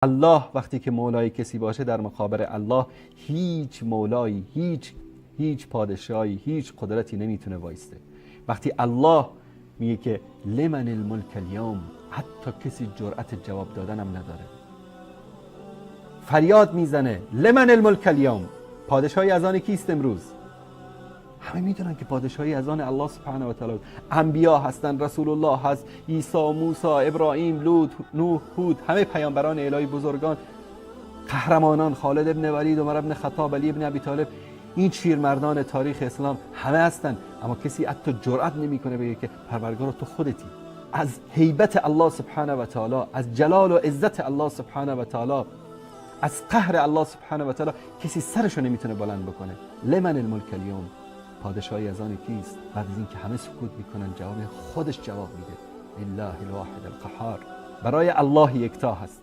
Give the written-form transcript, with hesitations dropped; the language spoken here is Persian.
الله وقتی که مولای کسی باشه در مقابل الله هیچ مولایی، هیچ پادشاهی، هیچ قدرتی نمیتونه وایسته. وقتی الله میگه که لمن الملک اليوم، حتی کسی جرأت جواب دادنم نداره. فریاد میزنه لمن الملک اليوم، پادشاهی از آن کیست امروز؟ همه میدونن که پادشاهی از آن الله سبحانه و تعالی. انبیا هستن، رسول الله هست، عیسی، موسی، ابراهیم، لوط، نوح، هود، همه پیامبران الهی بزرگان، قهرمانان، خالد ابن ولید، عمر ابن خطاب، علی ابن ابی طالب، این شیرمردان تاریخ اسلام همه هستن. اما کسی حتی جرئت نمیکنه بگه که پروردگار تو خودتی. از هیبت الله سبحانه و تعالی، از جلال و عزت الله سبحانه و تعالی، از قهر الله سبحانه و تعالی کسی سرشو نمیتونه بلند بکنه. لمن الملک اليوم، پادشاهی از آن کیست؟ بعد از اینکه همه سکوت میکنن جواب خودش جواب میده لله الواحد القهار، برای الله یکتا هست.